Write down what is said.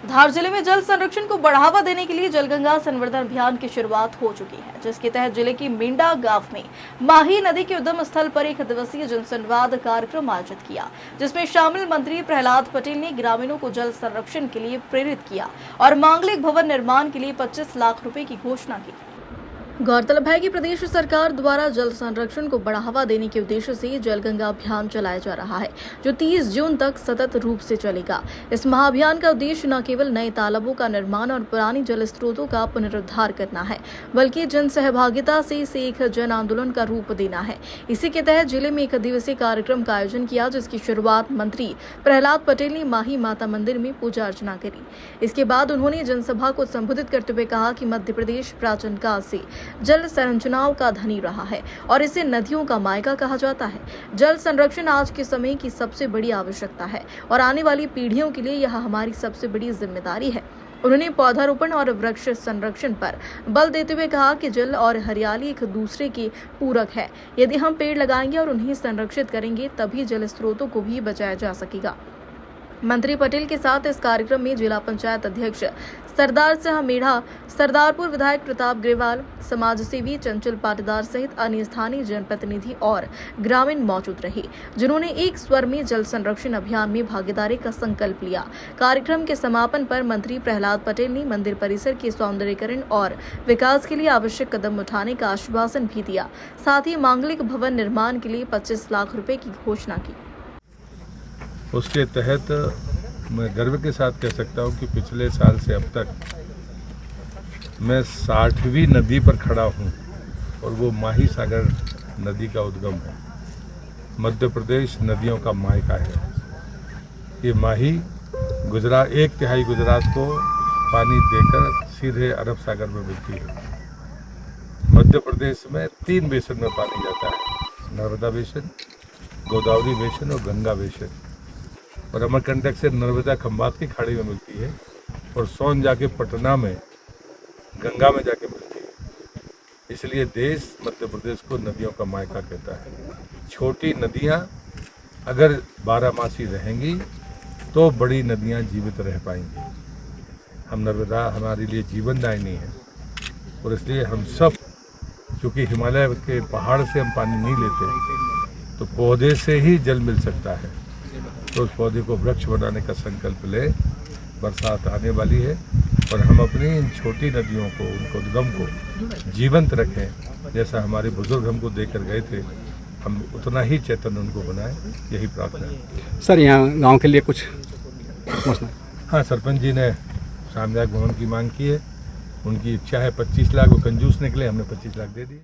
धार जिले में जल संरक्षण को बढ़ावा देने के लिए जलगंगा संवर्धन अभियान की शुरुआत हो चुकी है, जिसके तहत जिले की मेंढा गांव में माही नदी के उद्गम स्थल पर एक दिवसीय जनसंवाद कार्यक्रम आयोजित किया, जिसमें शामिल मंत्री प्रहलाद पटेल ने ग्रामीणों को जल संरक्षण के लिए प्रेरित किया और मांगलिक भवन निर्माण के लिए 25 लाख रुपए की घोषणा की। गौरतलब है कि प्रदेश सरकार द्वारा जल संरक्षण को बढ़ावा देने के उद्देश्य से जलगंगा अभियान चलाया जा रहा है, जो 30 जून तक सतत रूप से चलेगा। इस महाअभियान का उद्देश्य न केवल नए तालाबों का निर्माण और पुरानी जल स्रोतों का पुनरुद्धार करना है, बल्कि जन सहभागिता से इसे एक जन आंदोलन का रूप देना है। इसी के तहत जिले में एक दिवसीय कार्यक्रम का आयोजन किया, जिसकी शुरुआत मंत्री प्रहलाद पटेल ने माही माता मंदिर में पूजा अर्चना करी। इसके बाद उन्होंने जनसभा को संबोधित करते हुए कहा कि मध्य प्रदेश प्राचीन काल से जल संरचनाओं का धनी रहा है और इसे नदियों का मायका कहा जाता है। जल संरक्षण आज के समय की सबसे बड़ी आवश्यकता है और आने वाली पीढ़ियों के लिए यह हमारी सबसे बड़ी जिम्मेदारी है। उन्होंने पौधारोपण और वृक्ष संरक्षण पर बल देते हुए कहा कि जल और हरियाली एक दूसरे के पूरक है। यदि हम पेड़ लगाएंगे और उन्हें संरक्षित करेंगे, तभी जल स्रोतों को भी बचाया जा सकेगा। मंत्री पटेल के साथ इस कार्यक्रम में जिला पंचायत अध्यक्ष सरदार सिंह मेढ़ा, सरदारपुर विधायक प्रताप ग्रेवाल, समाज सेवी चंचल पाटीदार सहित अन्य स्थानीय जनप्रतिनिधि और ग्रामीण मौजूद रहे, जिन्होंने एक स्वर में जल संरक्षण अभियान में भागीदारी का संकल्प लिया। कार्यक्रम के समापन पर मंत्री प्रहलाद पटेल ने मंदिर परिसर के सौंदर्यीकरण और विकास के लिए आवश्यक कदम उठाने का आश्वासन भी दिया। साथ ही मांगलिक भवन निर्माण के लिए 25 लाख रुपए की घोषणा की। उसके तहत मैं गर्व के साथ कह सकता हूं कि पिछले साल से अब तक मैं 60वीं नदी पर खड़ा हूं और वो माही सागर नदी का उद्गम है। मध्य प्रदेश नदियों का मायका है। ये माही गुजरात 1/3 गुजरात को पानी देकर सीधे अरब सागर में मिलती है। मध्य प्रदेश में 3 बेसिन में पानी जाता है, नर्मदा बेसिन, गोदावरी बेसिन और गंगा बेसिन। और अमरकंटक से नर्मदा खंबात की खाड़ी में मिलती है और सोन जाके पटना में गंगा में जाके मिलती है। इसलिए देश मध्य प्रदेश को नदियों का मायका कहता है। छोटी नदियां अगर 12मासी रहेंगी तो बड़ी नदियां जीवित रह पाएंगी। हम नर्मदा हमारे लिए जीवनदायिनी है और इसलिए हम सब, चूँकि हिमालय के पहाड़ से हम पानी नहीं लेते, तो पौधे से ही जल मिल सकता है। तो उस पौधे को वृक्ष बनाने का संकल्प ले। बरसात आने वाली है और हम अपनी इन छोटी नदियों को, उनको उद्गम को जीवंत रखें। जैसा हमारे बुजुर्ग हमको देकर गए थे, हम उतना ही चैतन्य उनको बनाएं, यही प्रार्थना है। सर, यहाँ गांव के लिए कुछ हाँ, सरपंच जी ने सामुदायिक भवन की मांग की है। उनकी इच्छा है 25 लाख, वो कंजूस निकले, हमने 25 लाख दे दिए।